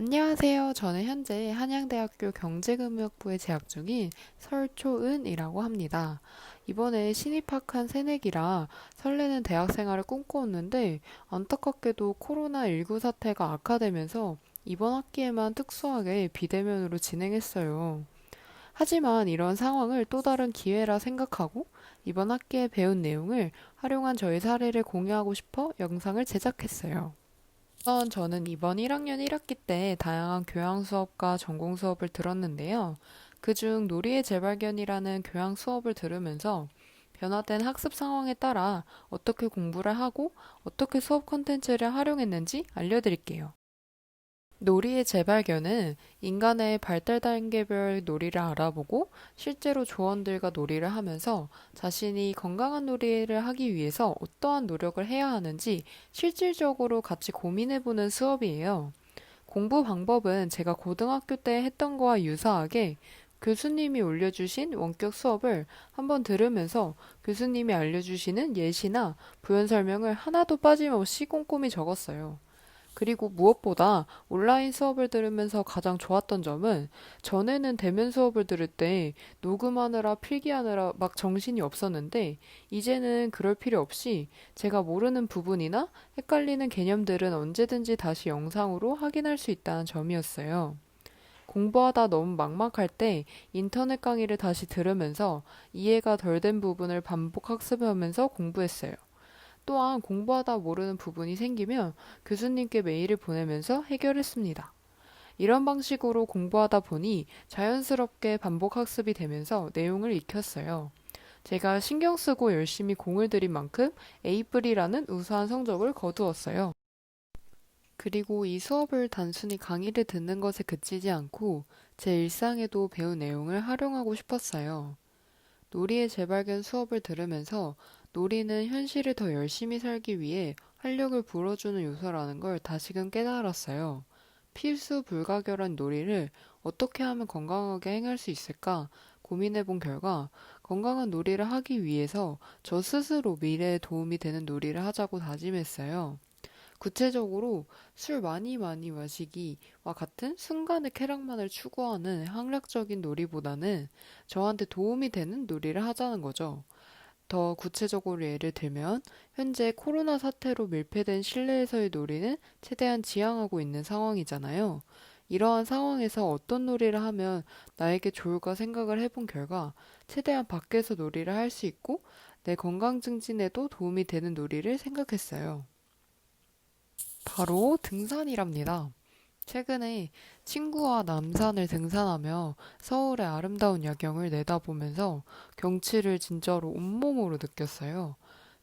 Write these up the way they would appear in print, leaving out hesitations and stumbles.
안녕하세요. 저는 현재 한양대학교 경제금융학부에 재학 중인 설초은이라고 합니다. 이번에 신입학한 새내기라 설레는 대학 생활을 꿈꿔왔는데 안타깝게도 코로나19 사태가 악화되면서 이번 학기에만 특수하게 비대면으로 진행했어요. 하지만 이런 상황을 또 다른 기회라 생각하고 이번 학기에 배운 내용을 활용한 저의 사례를 공유하고 싶어 영상을 제작했어요. 저는 이번 1학년 1학기 때 다양한 교양 수업과 전공 수업을 들었는데요. 그중 놀이의 재발견이라는 교양 수업을 들으면서 변화된 학습 상황에 따라 어떻게 공부를 하고 어떻게 수업 콘텐츠를 활용했는지 알려드릴게요. 놀이의 재발견은 인간의 발달 단계별 놀이를 알아보고 실제로 조원들과 놀이를 하면서 자신이 건강한 놀이를 하기 위해서 어떠한 노력을 해야 하는지 실질적으로 같이 고민해보는 수업이에요. 공부 방법은 제가 고등학교 때 했던 거와 유사하게 교수님이 올려주신 원격 수업을 한번 들으면서 교수님이 알려주시는 예시나 부연 설명을 하나도 빠짐없이 꼼꼼히 적었어요. 그리고 무엇보다 온라인 수업을 들으면서 가장 좋았던 점은 전에는 대면 수업을 들을 때 녹음하느라 필기하느라 막 정신이 없었는데 이제는 그럴 필요 없이 제가 모르는 부분이나 헷갈리는 개념들은 언제든지 다시 영상으로 확인할 수 있다는 점이었어요. 공부하다 너무 막막할 때 인터넷 강의를 다시 들으면서 이해가 덜 된 부분을 반복 학습하면서 공부했어요. 또한 공부하다 모르는 부분이 생기면 교수님께 메일을 보내면서 해결했습니다. 이런 방식으로 공부하다 보니 자연스럽게 반복 학습이 되면서 내용을 익혔어요. 제가 신경 쓰고 열심히 공을 들인 만큼 에이프릴이라는 우수한 성적을 거두었어요. 그리고 이 수업을 단순히 강의를 듣는 것에 그치지 않고 제 일상에도 배운 내용을 활용하고 싶었어요. 놀이의 재발견 수업을 들으면서 놀이는 현실을 더 열심히 살기 위해 활력을 불어주는 요소라는 걸 다시금 깨달았어요. 필수 불가결한 놀이를 어떻게 하면 건강하게 행할 수 있을까 고민해 본 결과 건강한 놀이를 하기 위해서 저 스스로 미래에 도움이 되는 놀이를 하자고 다짐했어요. 구체적으로 술 많이 마시기와 같은 순간의 쾌락만을 추구하는 향락적인 놀이보다는 저한테 도움이 되는 놀이를 하자는 거죠. 더 구체적으로 예를 들면 현재 코로나 사태로 밀폐된 실내에서의 놀이는 최대한 지양하고 있는 상황이잖아요. 이러한 상황에서 어떤 놀이를 하면 나에게 좋을까 생각을 해본 결과 최대한 밖에서 놀이를 할 수 있고 내 건강 증진에도 도움이 되는 놀이를 생각했어요. 바로 등산이랍니다. 최근에 친구와 남산을 등산하며 서울의 아름다운 야경을 내다보면서 경치를 진짜로 온몸으로 느꼈어요.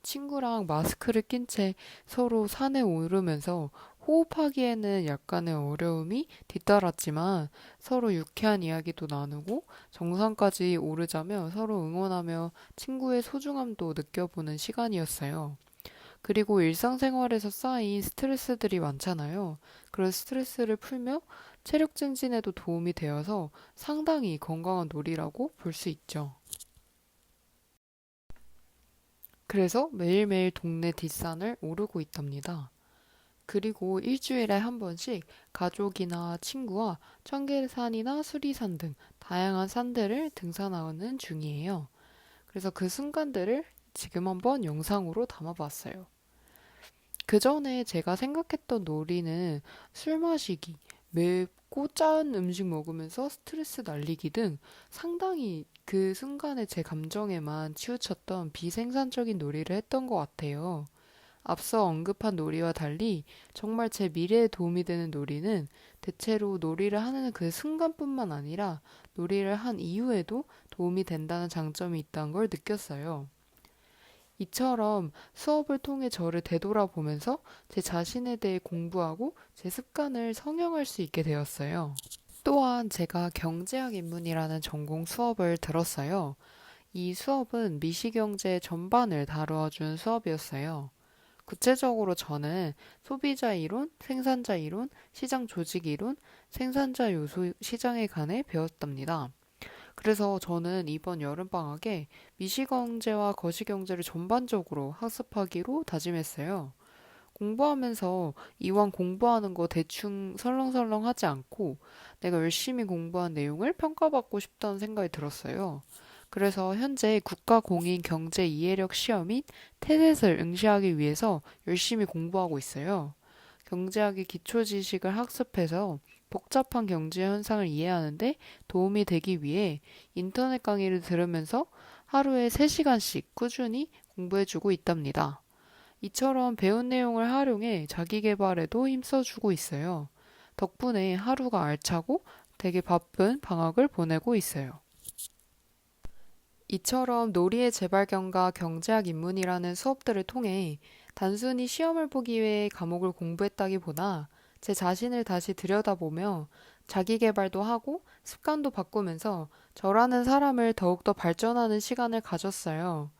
친구랑 마스크를 낀 채 서로 산에 오르면서 호흡하기에는 약간의 어려움이 뒤따랐지만 서로 유쾌한 이야기도 나누고 정상까지 오르자며 서로 응원하며 친구의 소중함도 느껴보는 시간이었어요. 그리고 일상생활에서 쌓인 스트레스들이 많잖아요. 그런 스트레스를 풀며 체력 증진에도 도움이 되어서 상당히 건강한 놀이라고 볼 수 있죠. 그래서 매일매일 동네 뒷산을 오르고 있답니다. 그리고 일주일에 한 번씩 가족이나 친구와 청계산이나 수리산 등 다양한 산들을 등산하는 중이에요. 그래서 그 순간들을 지금 한번 영상으로 담아봤어요. 그 전에 제가 생각했던 놀이는 술 마시기, 맵고 짠 음식 먹으면서 스트레스 날리기 등 상당히 그 순간에 제 감정에만 치우쳤던 비생산적인 놀이를 했던 것 같아요. 앞서 언급한 놀이와 달리 정말 제 미래에 도움이 되는 놀이는 대체로 놀이를 하는 그 순간뿐만 아니라 놀이를 한 이후에도 도움이 된다는 장점이 있다는 걸 느꼈어요. 이처럼 수업을 통해 저를 되돌아보면서 제 자신에 대해 공부하고 제 습관을 성형할 수 있게 되었어요. 또한 제가 경제학 입문이라는 전공 수업을 들었어요. 이 수업은 미시경제 전반을 다루어 준 수업이었어요. 구체적으로 저는 소비자 이론, 생산자 이론, 시장 조직 이론, 생산자 요소 시장에 관해 배웠답니다. 그래서 저는 이번 여름방학에 미시경제와 거시경제를 전반적으로 학습하기로 다짐했어요. 공부하면서 이왕 공부하는 거 대충 설렁설렁 하지 않고 내가 열심히 공부한 내용을 평가받고 싶다는 생각이 들었어요. 그래서 현재 국가공인 경제 이해력 시험인 테셋을 응시하기 위해서 열심히 공부하고 있어요. 경제학의 기초 지식을 학습해서 복잡한 경제 현상을 이해하는데 도움이 되기 위해 인터넷 강의를 들으면서 하루에 3시간씩 꾸준히 공부해주고 있답니다. 이처럼 배운 내용을 활용해 자기 개발에도 힘써주고 있어요. 덕분에 하루가 알차고 되게 바쁜 방학을 보내고 있어요. 이처럼 놀이의 재발견과 경제학 입문이라는 수업들을 통해 단순히 시험을 보기 위해 과목을 공부했다기보다 제 자신을 다시 들여다보며 자기 개발도 하고 습관도 바꾸면서 저라는 사람을 더욱더 발전하는 시간을 가졌어요.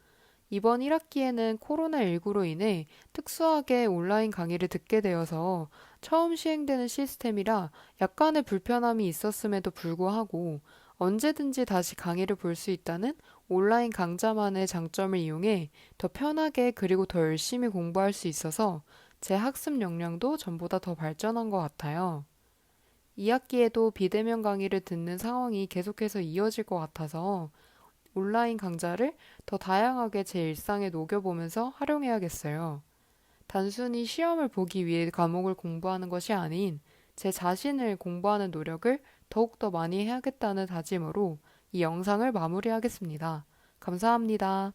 이번 1학기에는 코로나19로 인해 특수하게 온라인 강의를 듣게 되어서 처음 시행되는 시스템이라 약간의 불편함이 있었음에도 불구하고 언제든지 다시 강의를 볼 수 있다는 온라인 강좌만의 장점을 이용해 더 편하게 그리고 더 열심히 공부할 수 있어서 제 학습 역량도 전보다 더 발전한 것 같아요. 2학기에도 비대면 강의를 듣는 상황이 계속해서 이어질 것 같아서 온라인 강좌를 더 다양하게 제 일상에 녹여보면서 활용해야겠어요. 단순히 시험을 보기 위해 과목을 공부하는 것이 아닌 제 자신을 공부하는 노력을 더욱더 많이 해야겠다는 다짐으로 이 영상을 마무리하겠습니다. 감사합니다.